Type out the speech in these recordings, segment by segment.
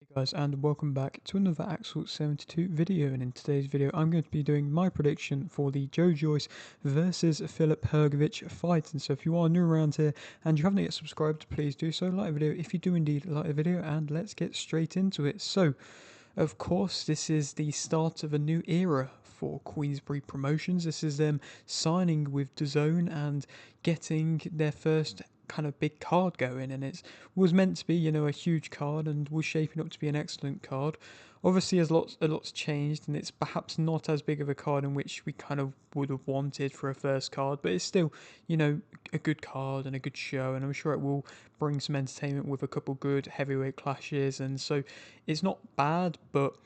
Hey guys, and welcome back to another Axel 72 video. And in today's video I'm going to be doing my prediction for the Joyce versus Filip Hrgovic fight. And so if you are new around here and you haven't yet subscribed, please do so. Like the video if you do indeed like the video, and let's get straight into it. So of course, this is the start of a new era for Queensberry Promotions. This is them signing with DAZN and getting their first kind of big card going, and it was meant to be, a huge card, and was shaping up to be an excellent card. Obviously, as a lot's changed, and it's perhaps not as big of a card in which we kind of would have wanted for a first card, but it's still, a good card and a good show, and I'm sure it will bring some entertainment with a couple good heavyweight clashes, and so it's not bad, but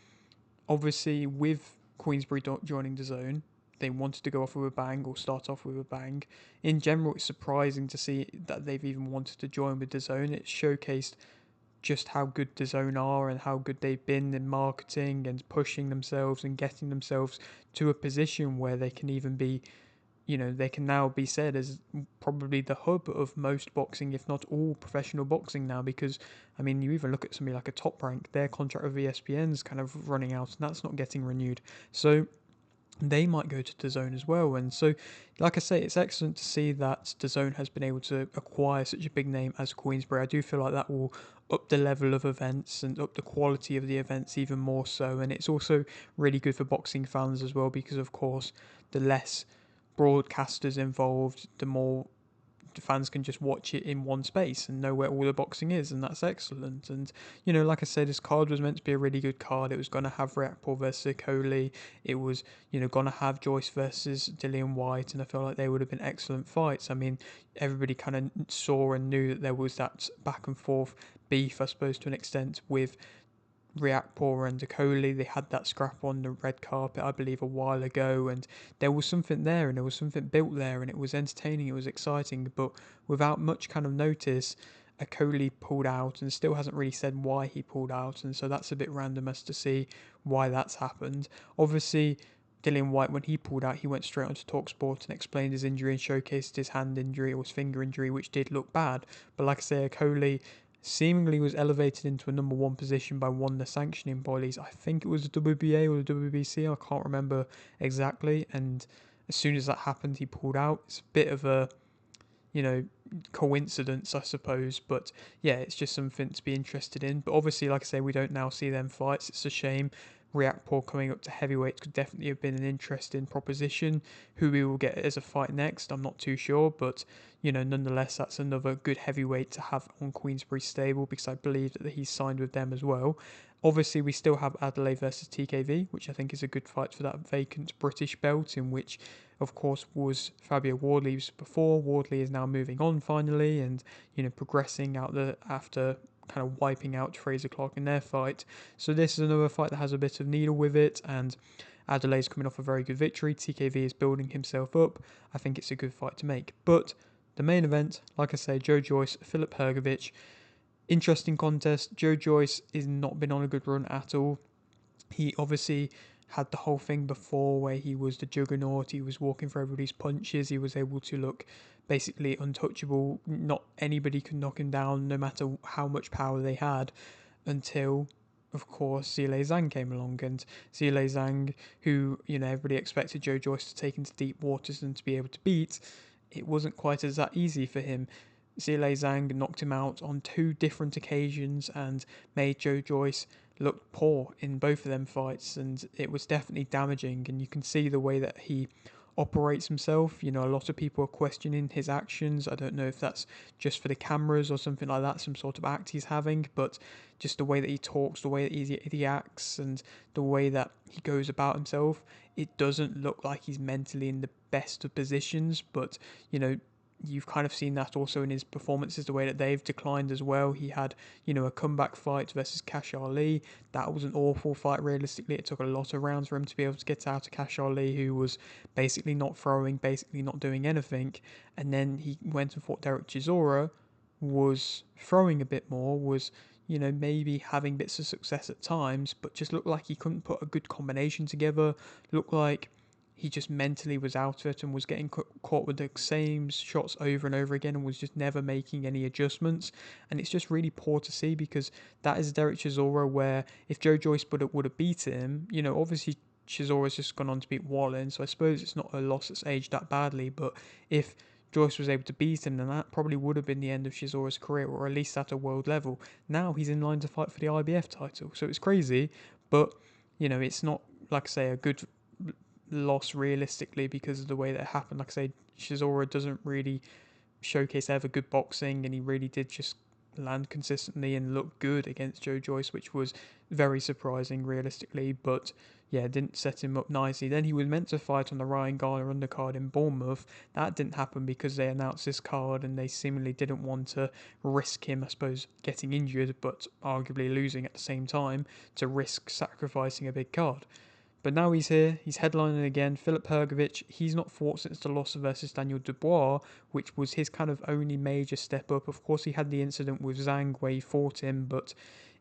obviously with Queensberry joining the zone, they wanted to go off with a bang or start off with a bang. In general, it's surprising to see that they've even wanted to join with the zone. It showcased just how good the zone are and how good they've been in marketing and pushing themselves and getting themselves to a position where they can even be, they can now be said as probably the hub of most boxing, if not all professional boxing now. Because, I mean, you even look at somebody like a Top Rank, their contract with ESPN's kind of running out and that's not getting renewed. So they might go to DAZN as well. And so, like I say, it's excellent to see that DAZN has been able to acquire such a big name as Queensberry. I do feel like that will up the level of events and up the quality of the events even more so. And it's also really good for boxing fans as well, because, of course, the less broadcasters involved, the more fans can just watch it in one space and know where all the boxing is, and that's excellent. And like I said, this card was meant to be a really good card. It was going to have Reakpor versus Okoli. It was going to have Joyce versus Dillian White, and I felt like they would have been excellent fights. I mean, everybody kind of saw and knew that there was that back and forth beef, I suppose, to an extent, with Reakpor and Okoli. They had that scrap on the red carpet, I believe, a while ago, and there was something there, and there was something built there, and it was entertaining, it was exciting, but without much kind of notice, Okoli pulled out and still hasn't really said why he pulled out, and so that's a bit random as to see why that's happened. Obviously, Dillian White, when he pulled out, he went straight onto Talksport and explained his injury and showcased his hand injury or his finger injury, which did look bad. But like I say, Okoli seemingly was elevated into a number one position by one of the sanctioning bodies. I think it was the WBA or the WBC, I can't remember exactly. And as soon as that happened, he pulled out. It's a bit of a, you know, coincidence, I suppose. But yeah, it's just something to be interested in. But obviously, like I say, we don't now see them fights. It's a shame. Reakpor coming up to heavyweight could definitely have been an interesting proposition. Who we will get as a fight next, I'm not too sure, but nonetheless, that's another good heavyweight to have on Queensberry stable, because I believe that he's signed with them as well. Obviously, we still have Adelaide versus TKV, which I think is a good fight for that vacant British belt, in which, of course, was Fabio Wardley's before. Wardley is now moving on finally, and progressing out the after kind of wiping out Fraser Clark in their fight. So this is another fight that has a bit of needle with it, and Adelaide's coming off a very good victory. TKV is building himself up. I think it's a good fight to make. But the main event, like I say, Joyce, Filip Hrgovic. Interesting contest. Joyce has not been on a good run at all. He obviously had the whole thing before where he was the juggernaut, he was walking for everybody's punches, he was able to look basically untouchable. Not anybody could knock him down, no matter how much power they had, until, of course, Zhilei Zhang came along. And Zhilei Zhang, who, everybody expected Joyce to take into deep waters and to be able to beat, it wasn't quite as that easy for him. Zhilei Zhang knocked him out on two different occasions and made Joyce look poor in both of them fights, and it was definitely damaging. And you can see the way that he operates himself. A lot of people are questioning his actions. I don't know if that's just for the cameras or something like that, some sort of act he's having, but just the way that he talks, the way that he acts, and the way that he goes about himself, it doesn't look like he's mentally in the best of positions. But you've kind of seen that also in his performances, the way that they've declined as well. He had, a comeback fight versus Cash Ali. That was an awful fight, realistically. It took a lot of rounds for him to be able to get out of Cash Ali, who was basically not throwing, basically not doing anything. And then he went and fought Derek Chisora, was throwing a bit more, was, maybe having bits of success at times, but just looked like he couldn't put a good combination together. Looked like he just mentally was out of it and was getting caught with the same shots over and over again and was just never making any adjustments. And it's just really poor to see, because that is Derek Chisora, where if Joe Joyce would have beat him, obviously Chisora's just gone on to beat Wallin, so I suppose it's not a loss that's aged that badly. But if Joyce was able to beat him, then that probably would have been the end of Chisora's career, or at least at a world level. Now he's in line to fight for the IBF title, so it's crazy, but it's not, like I say, a good loss realistically because of the way that it happened. Like I say, Chisora doesn't really showcase ever good boxing, and he really did just land consistently and look good against Joe Joyce, which was very surprising realistically, but yeah, didn't set him up nicely. Then he was meant to fight on the Ryan Garner undercard in Bournemouth. That didn't happen because they announced this card and they seemingly didn't want to risk him, I suppose, getting injured but arguably losing at the same time, to risk sacrificing a big card. But now he's here, he's headlining again. Filip Hrgovic, he's not fought since the loss versus Daniel Dubois, which was his kind of only major step up. Of course, he had the incident with Zhang where he fought him, but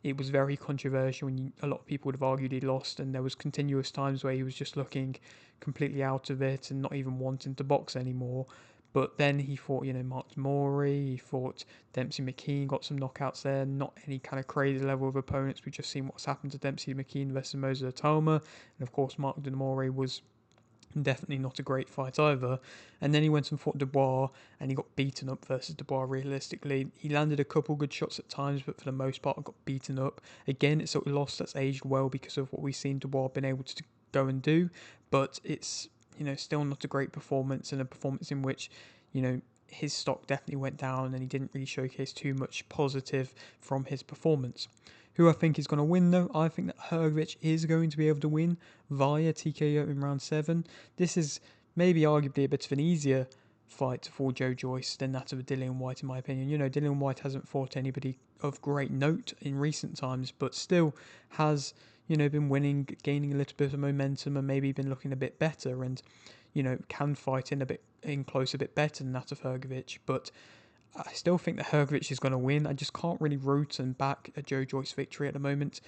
it was very controversial, and a lot of people would have argued he lost, and there was continuous times where he was just looking completely out of it and not even wanting to box anymore. But then he fought, Mark Mori, he fought Dempsey McKean, got some knockouts there, not any kind of crazy level of opponents. We've just seen what's happened to Dempsey McKean versus Moza Atoma, and of course Mark Mori was definitely not a great fight either. And then he went and fought Dubois, and he got beaten up versus Dubois realistically. He landed a couple good shots at times, but for the most part got beaten up. Again, it's a loss that's aged well because of what we've seen Dubois been able to go and do, but it's still not a great performance, and a performance in which his stock definitely went down and he didn't really showcase too much positive from his performance. Who I think is going to win though? I think that Hrgovic is going to be able to win via TKO in round 7. This is maybe arguably a bit of an easier fight for Joe Joyce than that of a Dillian Whyte in my opinion. Dillian Whyte hasn't fought anybody of great note in recent times, but still has been winning, gaining a little bit of momentum, and maybe been looking a bit better, and can fight in close a bit better than that of Hrgovic. But I still think that Hrgovic is going to win. I just can't really root and back a Joe Joyce victory at the moment.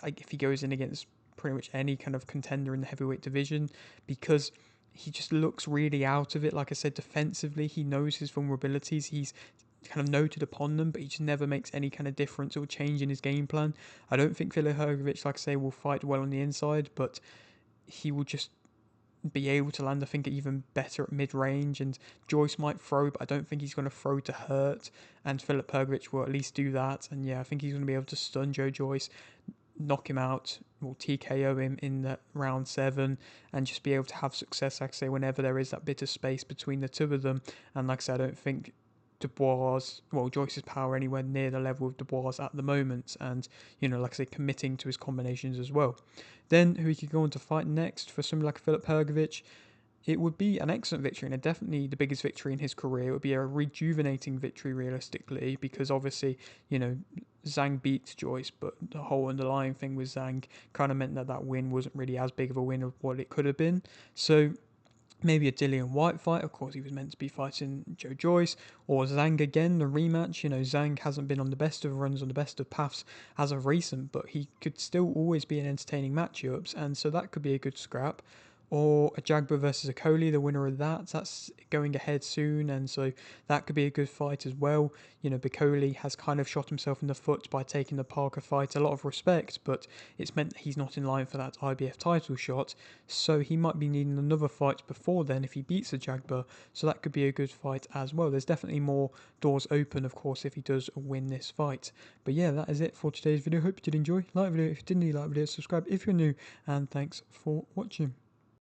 If he goes in against pretty much any kind of contender in the heavyweight division, because he just looks really out of it. Like I said, defensively, he knows his vulnerabilities. He's kind of noted upon them, but he just never makes any kind of difference or change in his game plan. I don't think Filip Hrgovic, like I say, will fight well on the inside, but he will just be able to land, I think, even better at mid-range, and Joyce might throw, but I don't think he's going to throw to hurt, and Filip Hrgovic will at least do that. And yeah, I think he's going to be able to stun Joe Joyce, knock him out, or TKO him in the round 7, and just be able to have success, like I say, whenever there is that bit of space between the two of them. And like I said, I don't think Joyce's power anywhere near the level of Dubois at the moment, and like I say, committing to his combinations as well. Then who he could go on to fight next for somebody like Filip Hrgovic, it would be an excellent victory, and definitely the biggest victory in his career. It would be a rejuvenating victory realistically, because obviously Zhang beat Joyce, but the whole underlying thing with Zhang kind of meant that win wasn't really as big of a win of what it could have been. So maybe a Dillian Whyte fight. Of course, he was meant to be fighting Joe Joyce, or Zhang again, the rematch. Zhang hasn't been on the best of runs, on the best of paths as of recent, but he could still always be in entertaining matchups, and so that could be a good scrap. Or a Jagba versus a Coley, the winner of that's going ahead soon, and so that could be a good fight as well. Bicoli has kind of shot himself in the foot by taking the Parker fight. A lot of respect, but it's meant that he's not in line for that IBF title shot, so he might be needing another fight before then if he beats the Jagba, so that could be a good fight as well. There's definitely more doors open, of course, if he does win this fight. But yeah, that is it for today's video. Hope you did enjoy. Like the video if you didn't, like the video, subscribe if you're new, and thanks for watching.